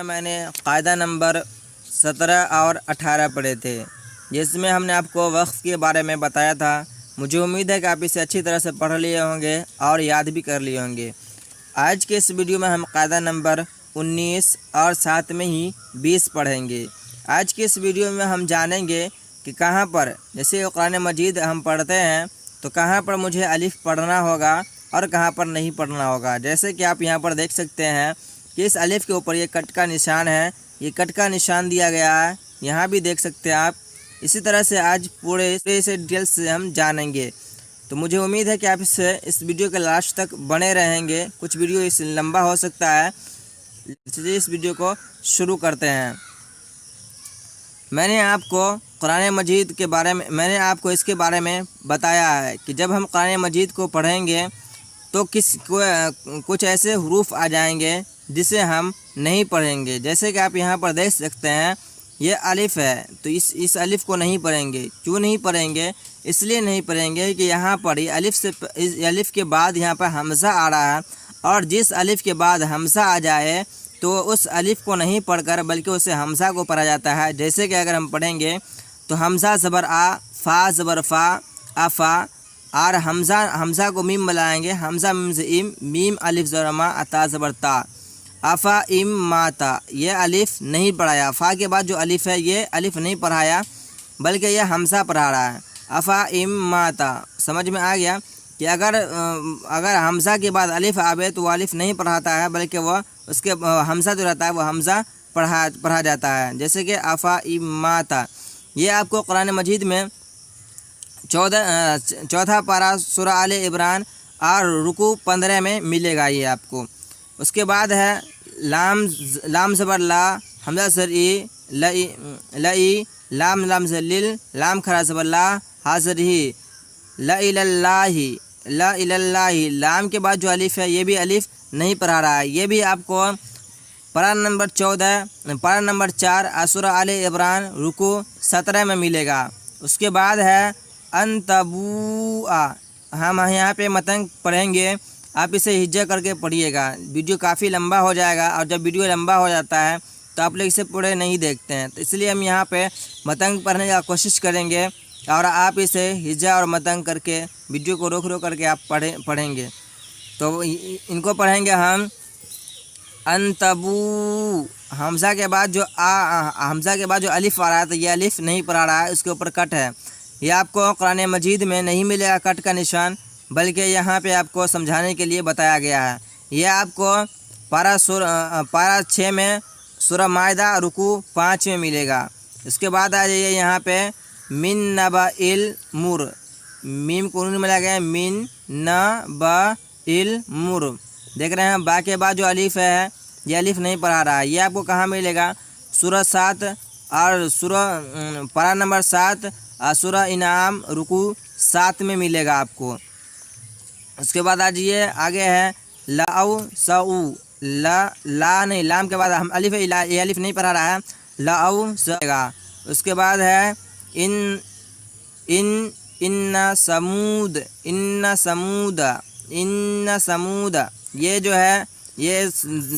میں نے قاعدہ نمبر 17 اور 18 پڑھے تھے، جس میں ہم نے آپ کو وقف کے بارے میں بتایا تھا۔ مجھے امید ہے کہ آپ اسے اچھی طرح سے پڑھ لیے ہوں گے اور یاد بھی کر لیے ہوں گے۔ آج کے اس ویڈیو میں ہم قاعدہ نمبر 19 اور ساتھ میں ہی 20 پڑھیں گے۔ آج کے اس ویڈیو میں ہم جانیں گے کہ کہاں پر، جیسے قرآن مجید ہم پڑھتے ہیں تو کہاں پر مجھے الف پڑھنا ہوگا اور کہاں پر نہیں پڑھنا ہوگا۔ جیسے کہ آپ یہاں پر دیکھ سکتے ہیں کہ اس الف کے اوپر یہ کٹ کا نشان ہے، یہ کٹ کا نشان دیا گیا ہے، یہاں بھی دیکھ سکتے ہیں آپ۔ اسی طرح سے آج پورے سے ڈیٹیل سے ہم جانیں گے، تو مجھے امید ہے کہ آپ اس ویڈیو کے لاسٹ تک بنے رہیں گے۔ کچھ ویڈیو اس لمبا ہو سکتا ہے، اس ویڈیو کو شروع کرتے ہیں۔ میں نے آپ کو قرآن مجید کے بارے میں اس کے بارے میں بتایا ہے کہ جب ہم قرآن مجید کو پڑھیں گے تو کچھ ایسے حروف آ جائیں گے جسے ہم نہیں پڑھیں گے۔ جیسے کہ آپ یہاں پر دیکھ سکتے ہیں یہ الف ہے، تو اس الف کو نہیں پڑھیں گے۔ کیوں نہیں پڑھیں گے؟ اس لیے نہیں پڑھیں گے کہ یہاں پر الف کے بعد یہاں پر حمزہ آ رہا ہے، اور جس الف کے بعد حمزہ آ جائے تو اس الف کو نہیں پڑھ کر بلکہ اسے حمزہ کو پڑھا جاتا ہے۔ جیسے کہ اگر ہم پڑھیں گے تو حمزہ زبر آ، فا زبر فا، افا، اور حمزہ کو میم ملائیں گے، حمزہ میم سے ام، میم الف زبر ما، اتا زبر تا، افا ام ماتا، یہ الف نہیں پڑھایا۔ فا کے بعد جو الف ہے یہ الف نہیں پڑھایا بلکہ یہ حمزہ پڑھا رہا ہے، افا ام ماتا۔ سمجھ میں آ گیا کہ اگر حمزہ کے بعد الف آوے تو وہ الف نہیں پڑھاتا ہے بلکہ وہ اس کے حمزہ جو رہتا ہے وہ حمزہ پڑھا جاتا ہے۔ جیسے کہ افا ام ماتا، یہ آپ کو قرآن مجید میں 14 پارہ سورہ آل عمران اور رکوع 15 میں ملے گا یہ آپ کو۔ اس کے بعد ہے لام زبر لا، حمزہ زبر ای، لئی، لام زبر لل، لام کھڑا زبر لا، حاضر ہی، لا الہ، لا الہ، لام کے بعد جو الف ہے یہ بھی الف نہیں پڑھا رہا ہے۔ یہ بھی آپ کو پارہ نمبر 4 سورہ آل عمران رکوع 17 میں ملے گا۔ اس کے بعد ہے انتبوآ، ہم یہاں پہ متن پڑھیں گے، آپ اسے ہجا کر کے پڑھیے گا۔ ویڈیو کافی لمبا ہو جائے گا، اور جب ویڈیو لمبا ہو جاتا ہے تو آپ لوگ اسے پورے نہیں دیکھتے ہیں، تو اس لیے ہم یہاں پہ متن پڑھنے کی کوشش کریں گے، اور آپ اسے ہجا اور متن کر کے ویڈیو کو روک کر کے آپ پڑھیں گے۔ تو ان کو پڑھیں گے ہم انتبو، حمزہ کے بعد جو الف آ رہا ہے تو یہ الف نہیں پڑھا رہا ہے، اس کے اوپر کٹ ہے۔ یہ آپ کو قرآن مجید میں نہیں ملے گا کٹ کا نشان، بلکہ یہاں پہ آپ کو سمجھانے کے لیے بتایا گیا ہے۔ یہ آپ کو پارہ 6 میں سورہ مائدہ رکوع 5 میں ملے گا۔ اس کے بعد آ جائیے یہاں پہ من نبأ المر، میم کو نون ملا گیا، من نبأ المر، دیکھ رہے ہیں۔ با کے بعد جو الف ہے یہ الف نہیں پڑھا رہا ہے۔ یہ آپ کو کہاں ملے گا؟ سورہ 7 اور پارہ نمبر 7 سورہ انعام رکوع 7 میں ملے گا آپ کو۔ اس کے بعد آگے ہے لاؤ سو، لا نہیں، لام کے بعد ہم الف ہے، یہ الف نہیں پڑھا رہا ہے، لاؤ سو گا۔ اس کے بعد ہے ان سمود، یہ جو ہے یہ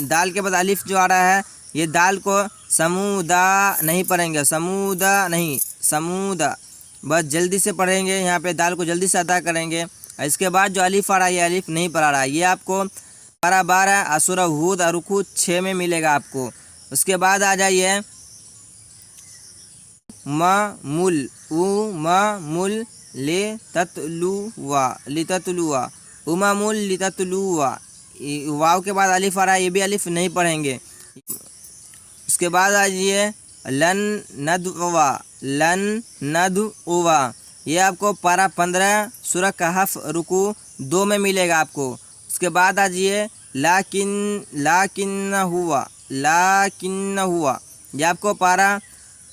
دال کے بعد الف جو آ رہا ہے یہ دال کو سمودا نہیں پڑھیں گے، سمودا نہیں، سمودا، بس جلدی سے پڑھیں گے، یہاں پہ دال کو جلدی سے ادا کریں گے۔ اس کے بعد جو الف آ رہا ہے یہ الف نہیں پڑھا رہا ہے۔ یہ آپ کو پارہ 12 سورہ ہود اور رکوع 6 میں ملے گا آپ کو۔ اس کے بعد آ جائیے مل لتتلوا، واو کے بعد الف آ رہا ہے، یہ بھی الف نہیں پڑھیں گے۔ اس کے بعد آ جائیے لن ندعوا، یہ آپ کو پارہ 15 سورہ کہف رکوع 2 میں ملے گا آپ کو۔ اس کے بعد آ جائیے لاکن ہوا، یہ آپ کو پارہ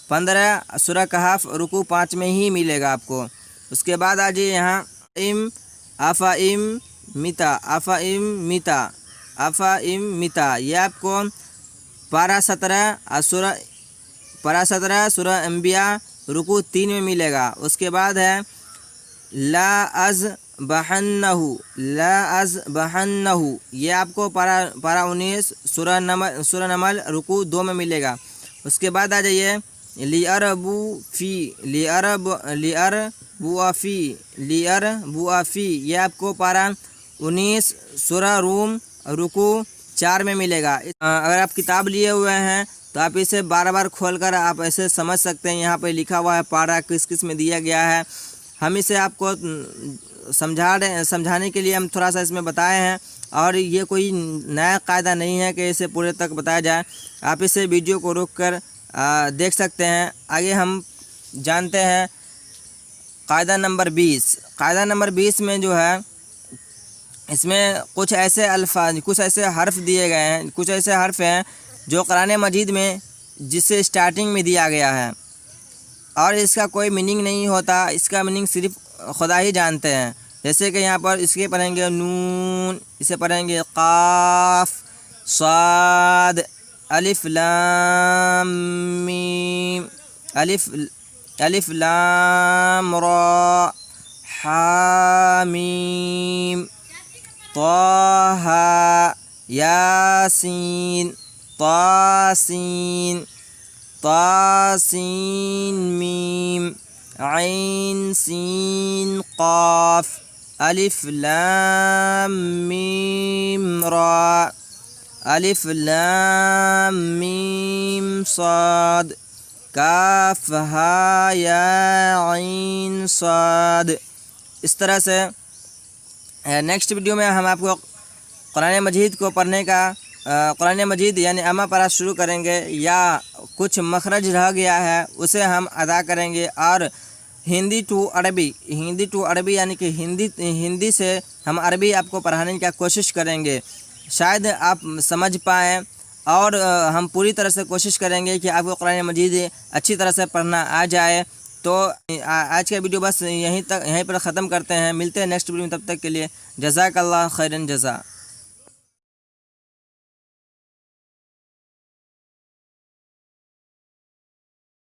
15 سورہ کہف رکوع 5 میں ہی ملے گا آپ کو۔ اس کے بعد آ جائیے یہاں افا متا، یہ آپ کو پارہ 17 سورہ انبیاء رکوع 3 میں ملے گا۔ اس کے بعد ہے لا لأذبحنہ، یہ آپ کو پارہ 19 سورہ نمل رکوع 2 میں ملے گا۔ اس کے بعد آ جائیے لیربوا فی، یہ آپ کو پارہ 19 سورہ روم رکوع 4 میں ملے گا۔ اگر آپ کتاب لیے ہوئے ہیں تو آپ اسے بار بار کھول کر آپ ایسے سمجھ سکتے ہیں، یہاں پہ لکھا ہوا ہے پارہ کس کس میں دیا گیا ہے۔ ہم اسے آپ کو سمجھانے کے لیے ہم تھوڑا سا اس میں بتائے ہیں، اور یہ کوئی نیا قاعدہ نہیں ہے کہ اسے پورے تک بتایا جائے۔ آپ اسے ویڈیو کو روک کر دیکھ سکتے ہیں۔ آگے ہم جانتے ہیں قاعدہ نمبر 20۔ قاعدہ نمبر 20 میں جو ہے اس میں کچھ ایسے الفاظ، کچھ ایسے حرف دیے گئے ہیں، کچھ ایسے حرف ہیں جو قرآن مجید میں جس سے اسٹارٹنگ میں دیا گیا ہے، اور اس کا کوئی میننگ نہیں ہوتا، اس کا میننگ صرف خدا ہی جانتے ہیں۔ جیسے کہ یہاں پر اس کے پڑھیں گے نون، اسے پڑھیں گے قاف صاد الف لام میم، الف لام را حامیم طہ یاسین طاسین طاسین میم عین سین قاف الف لام میم را الف لام میم صاد کاف ہا یا عین صاد۔ اس طرح سے نیکسٹ ویڈیو میں ہم آپ کو قرآن مجید کو پڑھنے کا قرآن مجید یعنی اما پارہ شروع کریں گے، یا کچھ مخرج رہ گیا ہے اسے ہم ادا کریں گے، اور ہندی ٹو عربی یعنی کہ ہندی سے ہم عربی آپ کو پڑھانے کی کوشش کریں گے۔ شاید آپ سمجھ پائیں، اور ہم پوری طرح سے کوشش کریں گے کہ آپ کو قرآن مجید اچھی طرح سے پڑھنا آ جائے۔ تو آج کا ویڈیو بس یہیں پر ختم کرتے ہیں، ملتے ہیں نیکسٹ ویڈیو میں، تب تک کے لیے جزاک اللہ خیرن جزا۔